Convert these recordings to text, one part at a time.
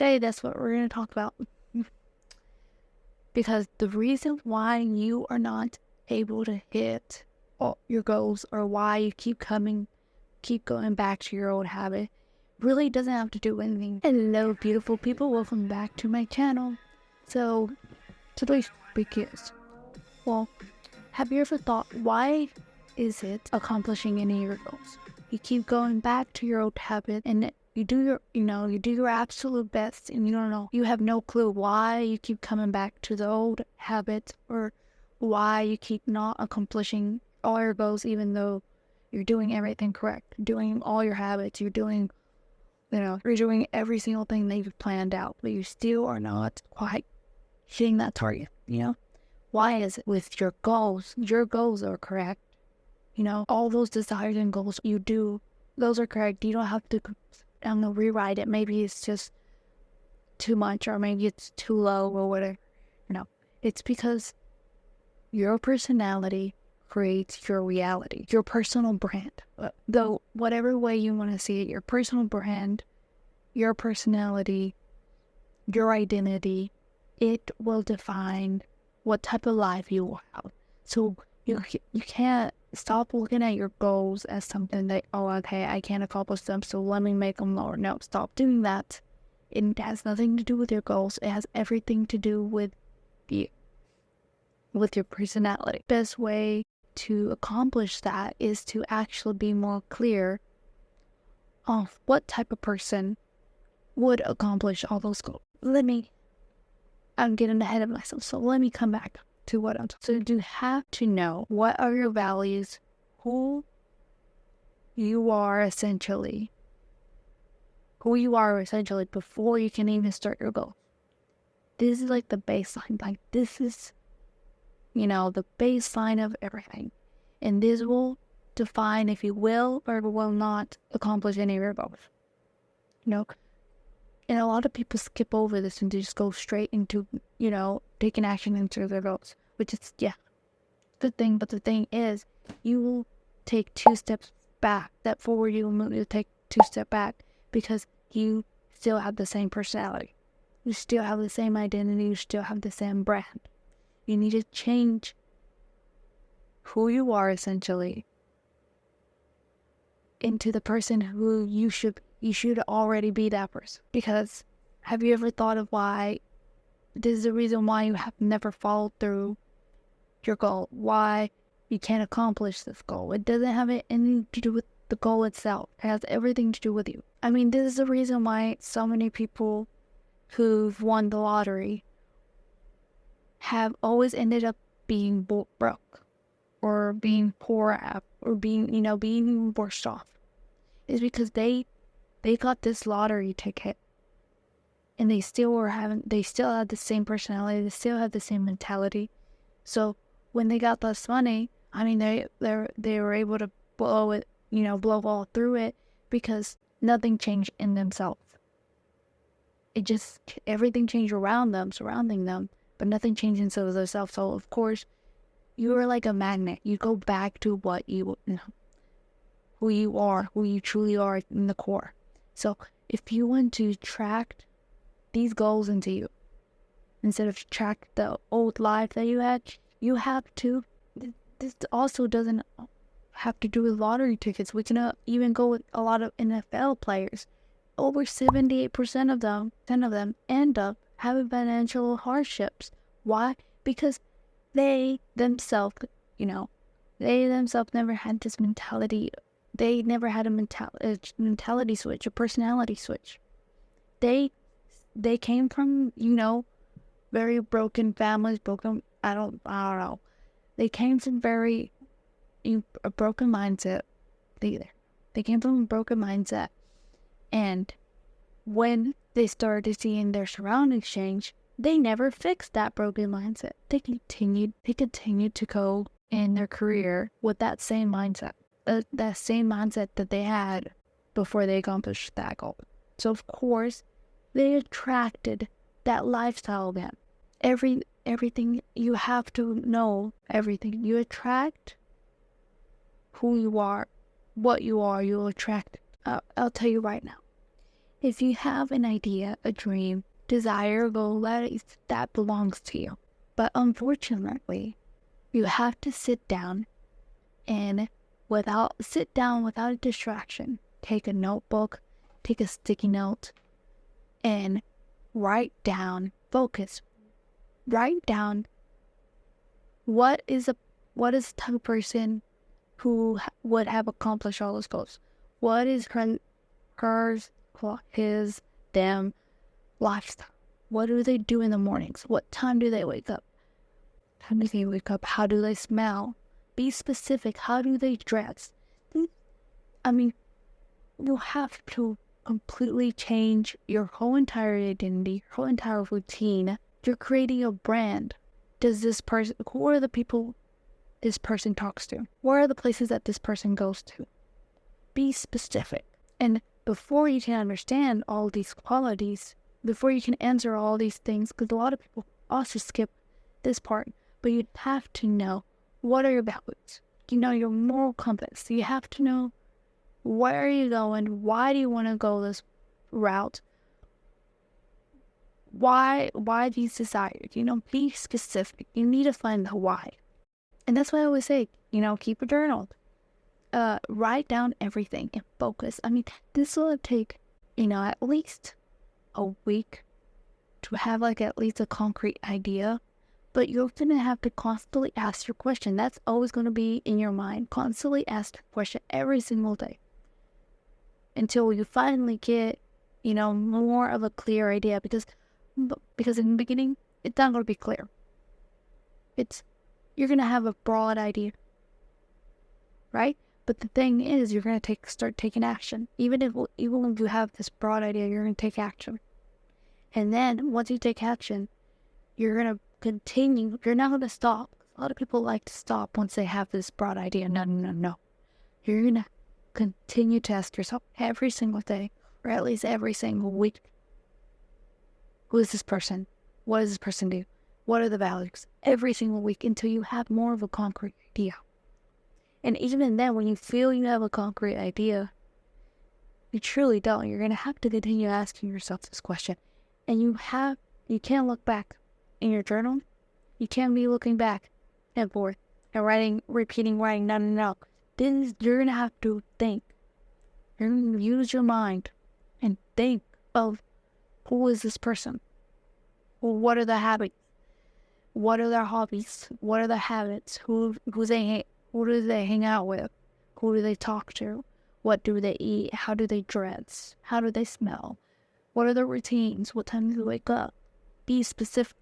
today that's what we're going to talk about. Because the reason why you are not able to hit all your goals, or why you keep going back to your old habit, really doesn't have to do with anything. Hello, beautiful people. Welcome back to my channel. So, today's topic is, well, have you ever thought, why is it accomplishing any of your goals? You keep going back to your old habit, and you do your absolute best, and you have no clue why you keep coming back to the old habit, or why you keep not accomplishing all your goals, even though you're doing everything correct, doing all your habits, you're doing every single thing that you've planned out, but you still are not quite hitting that target, Why is it with your goals? Your goals are correct. All those desires and goals you do, those are correct. You don't have to, rewrite it. Maybe it's just too much, or maybe it's too low, or whatever. It's because your personality creates your reality, your personal brand. Though, whatever way you want to see it, your personal brand, your personality, your identity, it will define what type of life you will have. So you can't stop looking at your goals as something that, I can't accomplish them, so let me make them lower. No, stop doing that. It has nothing to do with your goals. It has everything to do with you, with your personality. Best way to accomplish that is to actually be more clear of what type of person would accomplish all those goals. I'm getting ahead of myself, so let me come back to what I'm talking about. So you have to know what are your values, who you are essentially before you can even start your goal. This is like the baseline. This is the baseline of everything. And this will define if you will or will not accomplish any of your goals. And a lot of people skip over this and just go straight into, taking action into their goals. Which is, good thing. But the thing is, you will take 2 steps back. Step forward, you'll take 2 steps back, because you still have the same personality. You still have the same identity. You still have the same brand. You need to change who you are, essentially, into the person who you should already be that person. Because have you ever thought of why this is the reason why you have never followed through your goal? Why you can't accomplish this goal? It doesn't have anything to do with the goal itself. It has everything to do with you. This is the reason why so many people who've won the lottery have always ended up being broke, or being poor, or being worse off. Is because they got this lottery ticket, and they still had the same personality, they still had the same mentality. So when they got this money, they were able to blow all through it, because nothing changed in themselves. Everything changed surrounding them, but nothing changed inside of themselves. So of course, you are like a magnet. You go back to what who you are, who you truly are in the core. So if you want to attract these goals into you, instead of attract the old life that you had, you have to. This also doesn't have to do with lottery tickets. We can even go with a lot of NFL players. Over 78% of them end up having financial hardships. Why? Because they themselves never had this mentality. They never had a mentality switch, a personality switch. They came from, very broken families, I don't know. They came from a broken mindset. They came from a broken mindset. And when they started seeing their surroundings change, they never fixed that broken mindset. They continued to go in their career with that same mindset. That same mindset that they had before they accomplished that goal. So of course, they attracted that lifestyle again. Everything you have to know, everything you attract, who you are, what you are, you'll attract it. I'll tell you right now. If you have an idea, a dream, desire, goal, that belongs to you. But unfortunately, you have to sit down without a distraction. Take a notebook, take a sticky note, and focus. Write down what is the type of person who would have accomplished all those goals. What is his, them lifestyle? What do they do in the mornings? What time do they wake up? How do they smell? Be specific. How do they dress? I mean, you have to completely change your whole entire identity, your whole entire routine. You're creating a brand. Who are the people this person talks to? Where are the places that this person goes to? Be specific. And before you can understand all these qualities, before you can answer all these things, because a lot of people also skip this part, but you have to know what are your values. You know your moral compass. You have to know where are you going, why do you want to go this route, why these desires. Be specific. You need to find the why. And that's why I always say, keep a journal. Write down everything and focus. This will take, at least a week to have at least a concrete idea. But you're going to have to constantly ask your question. That's always going to be in your mind. Constantly ask the question every single day until you finally get, more of a clear idea. Because in the beginning, it's not going to be clear. You're going to have a broad idea, right? But the thing is, you're going to start taking action. Even if you have this broad idea, you're going to take action. And then once you take action, you're going to continue. You're not going to stop. A lot of people like to stop once they have this broad idea. No. You're going to continue to ask yourself every single day, or at least every single week, who is this person? What does this person do? What are the values? Every single week until you have more of a concrete idea. And even then, when you feel you have a concrete idea, you truly don't. You're going to have to continue asking yourself this question. And you can't look back in your journal. You can't be looking back and forth and repeating. No. You're going to have to think. You're going to use your mind and think of who is this person? What are the habits? What are their hobbies? What are their habits? Who do they hang out with? Who do they talk to? What do they eat? How do they dress? How do they smell? What are their routines? What time do they wake up? Be specific,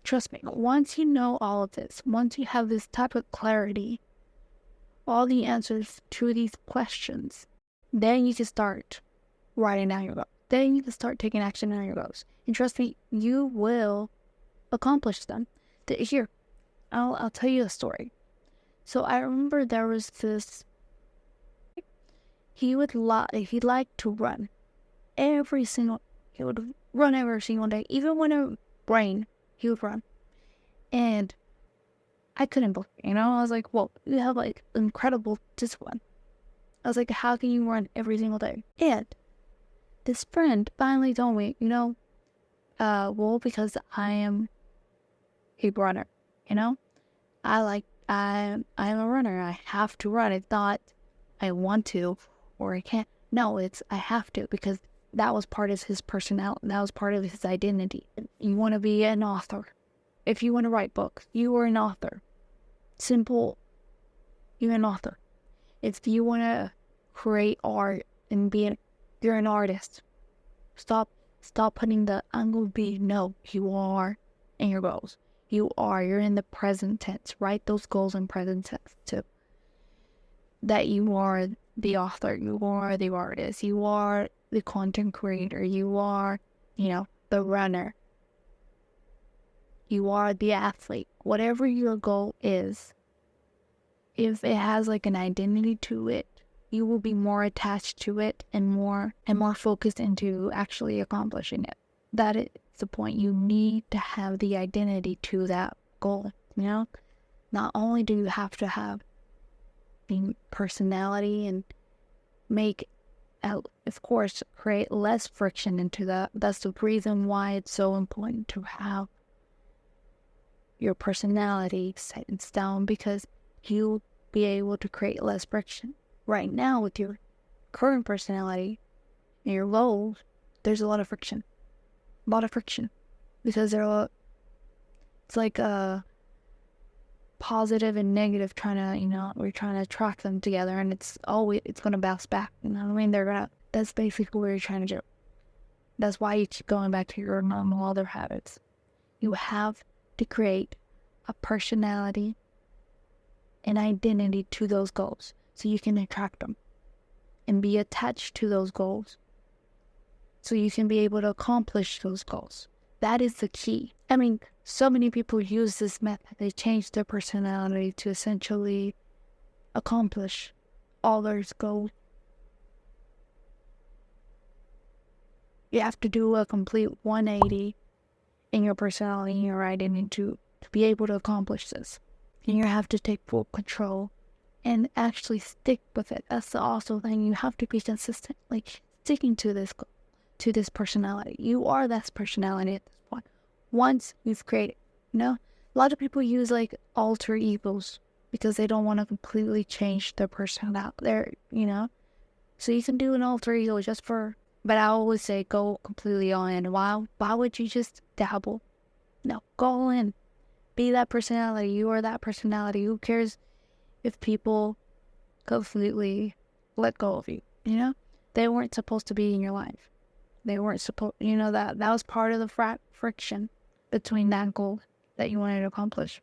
Trust me, once you know all of this, once you have this type of clarity, all the answers to these questions, then you can start writing down your goals. Then you can start taking action on your goals. And trust me, you will accomplish them. Here, I'll tell you a story. So I remember there was this. He liked to run He would run every single day, even when it rained. He would run, and I couldn't believe it. I was like, "Whoa, you have incredible discipline." I was like, "How can you run every single day?" And this friend finally told me, because I am a runner, I'm a runner. I have to run. It's not I want to or I can't. No, it's I have to, because that was part of his personality. That was part of his identity. You want to be an author. If you want to write books, you are an author. Simple. You're an author. If you want to create art and you're an artist. Stop putting the I'm going to be. No, you are in your goals. You're in the present tense. Write those goals in present tense too. That you are the author. You are the artist. You are the content creator. You are, the runner. You are the athlete. Whatever your goal is, if it has an identity to it, you will be more attached to it and more focused into actually accomplishing it. That is the point. You need to have the identity to that goal. Not only do you have to have the personality and make of course, create less friction into that. That's the reason why it's so important to have your personality set in stone, because you'll be able to create less friction. Right now, with your current personality and your goals, there's a lot of friction. Because it's like a positive and negative we're trying to track them together, and it's going to bounce back. You know what I mean? That's basically what you're trying to do. That's why you keep going back to your normal other habits. You have to create a personality and identity to those goals so you can attract them and be attached to those goals so you can be able to accomplish those goals. That is the key. I mean, so many people use this method. They change their personality to essentially accomplish all their goals. You have to do a complete 180 in your personality and your identity to be able to accomplish this. And you have to take full control and actually stick with it. That's the also thing. You have to be consistent, like sticking to this personality. You are that personality at this point. Once you've created, a lot of people use like alter egos because they don't want to completely change their personality. So you can do an alter ego but I always say go completely all in. Why would you just dabble? No, go all in. Be that personality. You are that personality. Who cares if people completely let go of you? They weren't supposed to be in your life. They weren't supposed, that was part of the friction between that goal that you wanted to accomplish.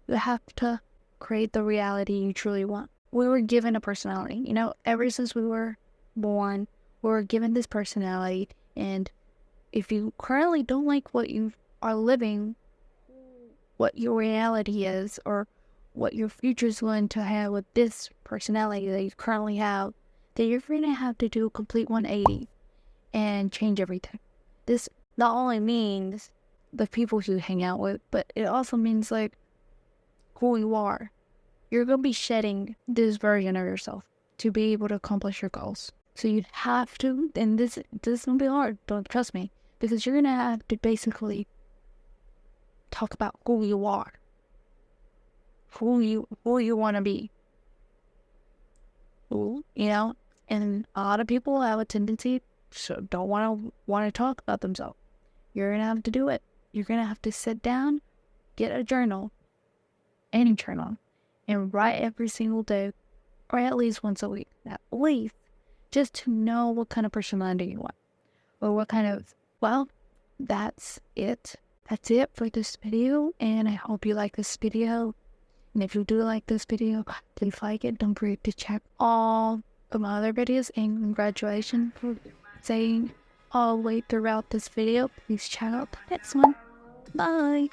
You have to create the reality you truly want. We were given a personality, ever since we were born, we were given this personality. And if you currently don't like what you are living, what your reality is, or what your future is going to have with this personality that you currently have, then you're going to have to do a complete 180 and change everything. This not only means the people you hang out with, but it also means like who you are. You're going to be shedding this version of yourself to be able to accomplish your goals. So you have to, and this is going to be hard, don't trust me, because you're going to have to basically talk about who you are, who you want to be. And a lot of people have a tendency don't want to talk about themselves. You're going to have to do it. You're going to have to sit down, get a journal, any journal, and write every single day, or at least once a week, at least, just to know what kind of personality you want, or what kind of, that's it. That's it for this video, and I hope you like this video. And if you do like this video, please like it. Don't forget to check all of my other videos, and congratulations for staying all the way throughout this video. Please check out the next one. Bye!